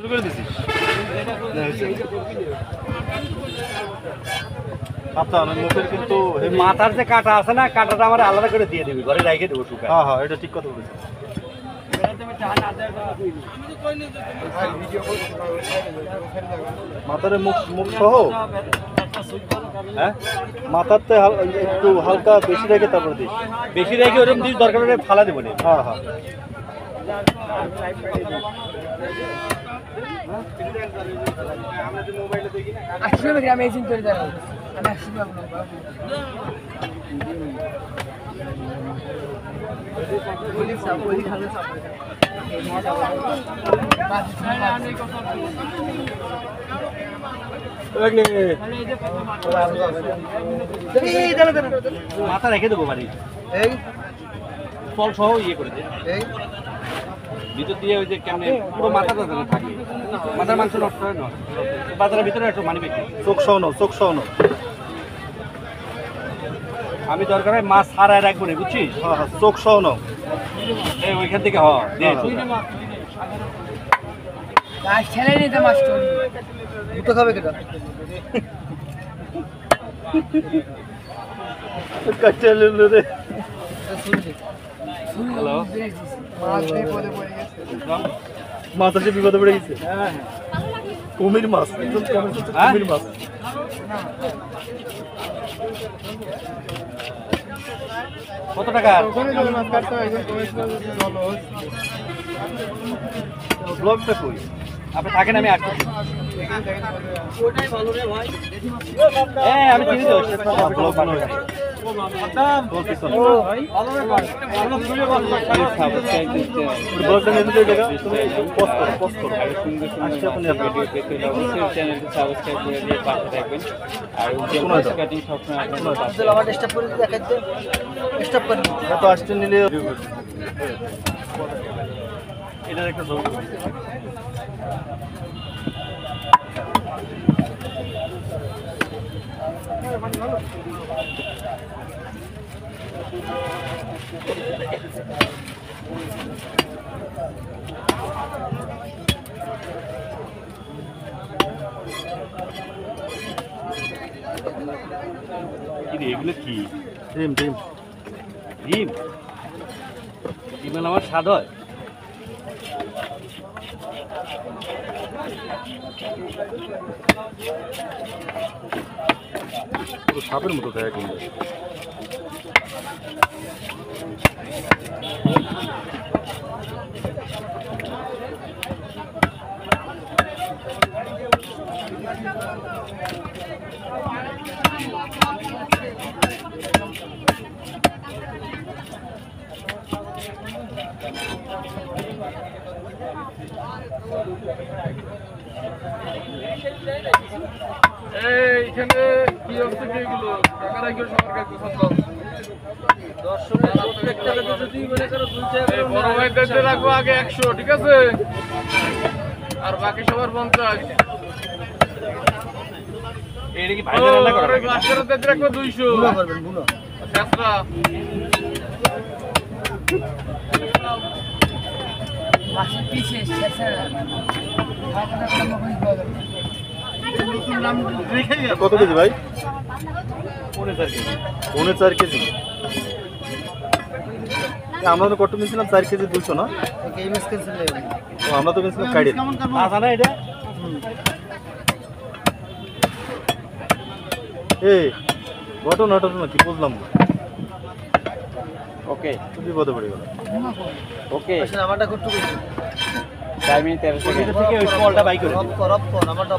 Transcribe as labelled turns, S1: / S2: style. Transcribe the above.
S1: শুরু করে দিছিস মুখের কিন্তু
S2: মাথার যে কাটা আছে না, কাটাটা আমার আলাদা করে দিয়ে দিবি, ঘরে রেখে দেবো শুকায়।
S1: হ্যাঁ হ্যাঁ, এটা ঠিক কথা বলেছিস। মাথার মুখ সহ,
S2: হ্যাঁ,
S1: মাথাতে একটু হালকা বেশি রেখে তারপরে দিস।
S2: বেশি রেখে ওরকম দিস, দরকার হলে ফালা দেবো না।
S1: হ্যাঁ হ্যাঁ,
S3: আমি এই চিন্তা করি
S2: মাথা রেখে দেবো বাড়ি,
S1: এই
S2: ফল সহ ইয়ে করে দে
S1: এই
S2: ভিতর দিয়ে, ওই যে কেমন পুরো মাথাটা যেন থাকে, মাথার মাংস নষ্ট হয় না। বাজারের ভিতরে একটু মানি বেশি,
S1: চোখ সহ নাও, চোখ সহ নাও।
S2: আমি দরকার হয় মাছ ছাড়ায় রাখবো না, বুঝছিস?
S1: হ্যাঁ হ্যাঁ, চোখ সহ নাও।
S2: এই ওইখান থেকে দে।
S3: মাছ ছেড়ে নিতে মাস্টার
S1: দুটো খাবে কেটা কাটতে এলো রে।
S2: হ্যালো,
S1: মাছ আছে, বিপদে পড়ে গেছে। কুমির মাছ, একদম কুমির মাছ।
S2: কত টাকা?
S1: ব্লগটা কই?
S2: আপনি থাকেন, আমি আসছি। হ্যাঁ, আমি চিনি তো।
S1: ব্লগ বানাও। ব্লগটা নিয়ে দিতে দেখা তুমি পোস্ট করো, পোস্ট করো। আজকে আপনি
S4: চ্যানেলটি সাবস্ক্রাইব করে দিয়ে পাশে থাকবেন। আর কাটিং সবসময় আপনাদের পাশে।
S3: আমার ডিস্টার্ব করে দেখাইতে ডিস্টার্ব করে
S1: তো আসতে নিলে এটার একটা ছবি।
S2: এগুলো কি?
S1: ডিম ডিম
S2: ডিম? ডিমের আমার স্বাদ হয়?
S1: পুরো সাপের মতো দেয় কিন্তু।
S5: এইখানে কি হচ্ছে কি এগুলো টাকা রাখবে সবার কাছে বড় ভাইদেরকে রাখবো আগে 100, ঠিক আছে, আর বাকি সবার 50।
S2: এটা কি ভাইজান রান্না করা?
S5: মাস্টারদের রাখবো 200। আচ্ছা
S3: মাছের পিছে
S1: কত কেজি ভাই?
S2: 4.5 কেজি।
S1: 4.5 কেজি। আমরা তো কত নিয়েছিলাম? 4 কেজি 200 না? ও, আমরা তো নিয়েছিলাম কাইডে।
S2: আচ্ছা না এটা?
S1: এই ঘটনা কি বুঝলাম না।
S2: ওকে,
S1: তুমি বিপদে পড়ে গেল।
S2: ওকে,
S3: আমারটা করতে
S4: 4 মিনিট 13 সেকেন্ড
S2: থেকে ওই স্মলটা বাই করে দিন।
S3: আমারটা